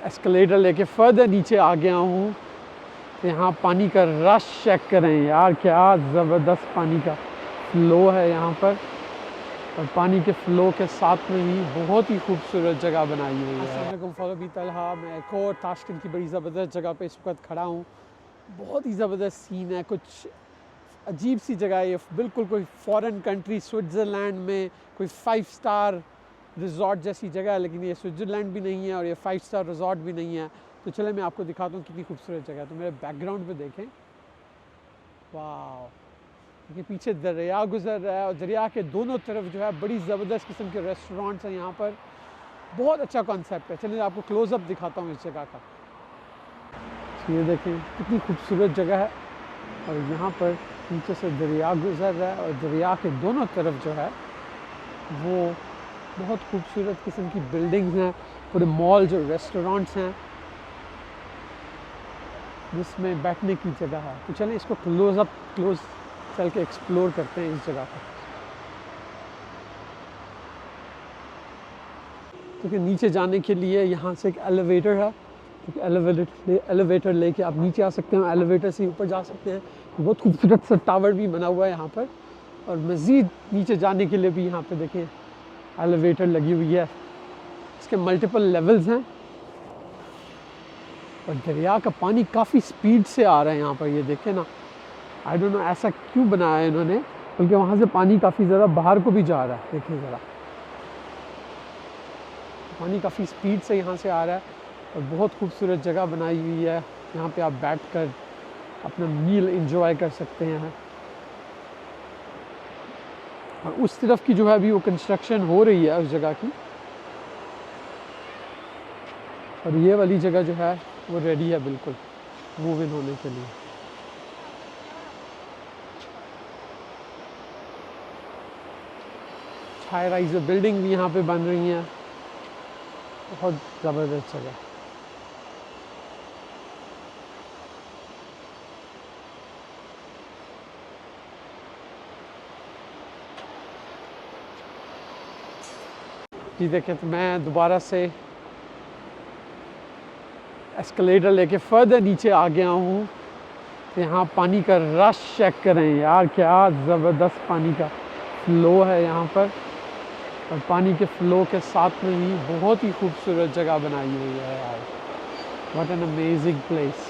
Escalator लेके further नीचे आ गया हूँ। तो यहाँ पानी का रश चेक करें यार, क्या ज़बरदस्त पानी का फ़्लो है यहाँ पर। और पानी के फ़्लो के साथ में ही बहुत ही खूबसूरत जगह बनाई हुई है। अस्सलाम वालेकुम फ़ॉलो तलहा, मैं एक और ताशकंद की बड़ी ज़बरदस्त जगह पे इस वक्त खड़ा हूँ। बहुत ही ज़बरदस्त सीन है, कुछ अजीब सी जगह है ये, बिल्कुल कोई फ़ॉरेन कंट्री स्विट्ज़रलैंड में कोई 5 स्टार रिज़ॉर्ट जैसी जगह है, लेकिन ये स्विट्ज़रलैंड भी नहीं है और ये 5 स्टार रिज़ॉर्ट भी नहीं है। तो चले मैं आपको दिखाता हूँ कितनी खूबसूरत जगह है। तो मेरे बैकग्राउंड पे देखें, वाह, क्योंकि पीछे दरिया गुजर रहा है और दरिया के दोनों तरफ जो है बड़ी ज़बरदस्त किस्म के रेस्टोरेंट्स हैं यहाँ पर। बहुत अच्छा कॉन्सेप्ट है। चलिए आपको क्लोज़अप दिखाता हूँ इस जगह का। ये देखें कितनी खूबसूरत जगह है और यहाँ पर नीचे से दरिया गुजर रहा है और दरिया के दोनों तरफ जो है वो बहुत खूबसूरत किस्म की बिल्डिंग्स हैं, पूरे मॉल्स और रेस्टोरेंट्स हैं जिसमें बैठने की जगह है। तो चलें इसको क्लोज चल के एक्सप्लोर करते हैं इस जगह को। क्योंकि नीचे जाने के लिए यहाँ से एक एलिवेटर है, क्योंकि एलिवेटर लेके आप नीचे आ सकते हैं, एलिवेटर से ऊपर जा सकते हैं। बहुत खूबसूरत सा टावर भी बना हुआ है यहाँ पर और मज़ीद नीचे जाने के लिए भी यहाँ पे देखें एलिवेटर लगी हुई है। इसके मल्टीपल लेवल्स हैं और दरिया का पानी काफ़ी स्पीड से आ रहा है यहाँ पर। ये देखें ना, आई डोंट नो ऐसा क्यों बनाया है इन्होंने, बल्कि वहाँ से पानी काफ़ी ज़्यादा बाहर को भी जा रहा है। देखिए ज़रा, पानी काफ़ी स्पीड से यहाँ से आ रहा है और बहुत खूबसूरत जगह बनाई हुई है। यहाँ पे आप बैठकर अपना मील एंजॉय कर सकते हैं। और उस तरफ की जो है अभी वो कंस्ट्रक्शन हो रही है उस जगह की, और ये वाली जगह जो है वो रेडी है बिल्कुल मूव इन होने के लिए। हाई राइज बिल्डिंग भी यहाँ पे बन रही हैं। बहुत ज़बरदस्त जगह। जी देखें, तो मैं दोबारा से एस्केलेटर लेके फर्दर नीचे आ गया हूँ। तो यहाँ पानी का रश चेक करें यार, क्या ज़बरदस्त पानी का फ़्लो है यहाँ पर। और पानी के फ़्लो के साथ में ही बहुत ही खूबसूरत जगह बनाई हुई है यार। What an amazing place.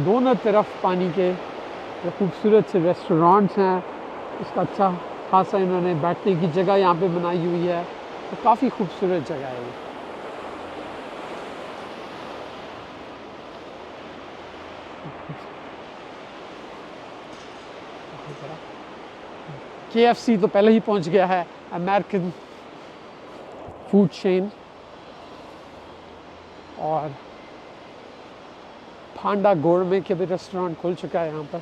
दोनों तरफ पानी के जो खूबसूरत से रेस्टोरेंट्स हैं, इसका अच्छा खासा इन्होंने बैठने की जगह यहाँ पे बनाई हुई है। तो काफ़ी खूबसूरत जगह है ये। KFC तो पहले ही पहुंच गया है, अमेरिकन फूड चेन, और फांडा गोरमे के भी रेस्टोरेंट खुल चुका है यहाँ पर।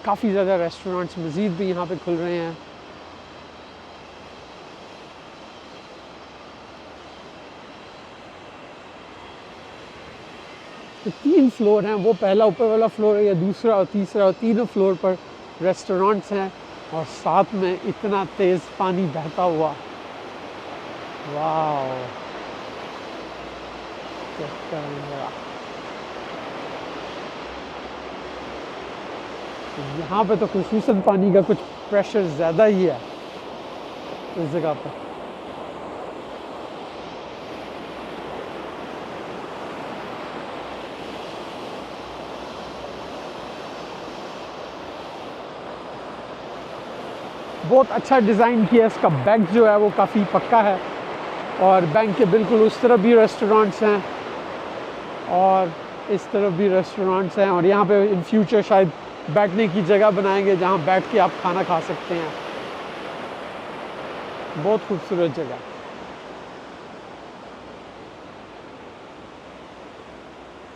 काफ़ी ज़्यादा रेस्टोरेंट्स मज़ीद भी यहाँ पे खुल रहे हैं। तो 3 फ्लोर हैं, वो पहला ऊपर वाला फ्लोर है, या दूसरा और तीसरा, और तीनों फ्लोर पर रेस्टोरेंट्स हैं और साथ में इतना तेज़ पानी बहता हुआ। वाह, चेक करेंगे। यहाँ पे तो खुसूसन पानी का कुछ प्रेशर ज़्यादा ही है इस जगह पर। बहुत अच्छा डिज़ाइन किया है इसका। बैंक जो है वो काफ़ी पक्का है और बैंक के बिल्कुल उस तरफ भी रेस्टोरेंट्स हैं और इस तरफ भी रेस्टोरेंट्स हैं। और यहाँ पे इन फ्यूचर शायद बैठने की जगह बनाएंगे जहाँ बैठ के आप खाना खा सकते हैं। बहुत खूबसूरत जगह।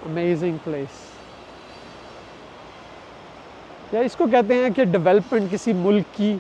Amazing place. या इसको कहते हैं कि डेवलपमेंट किसी मुल्क की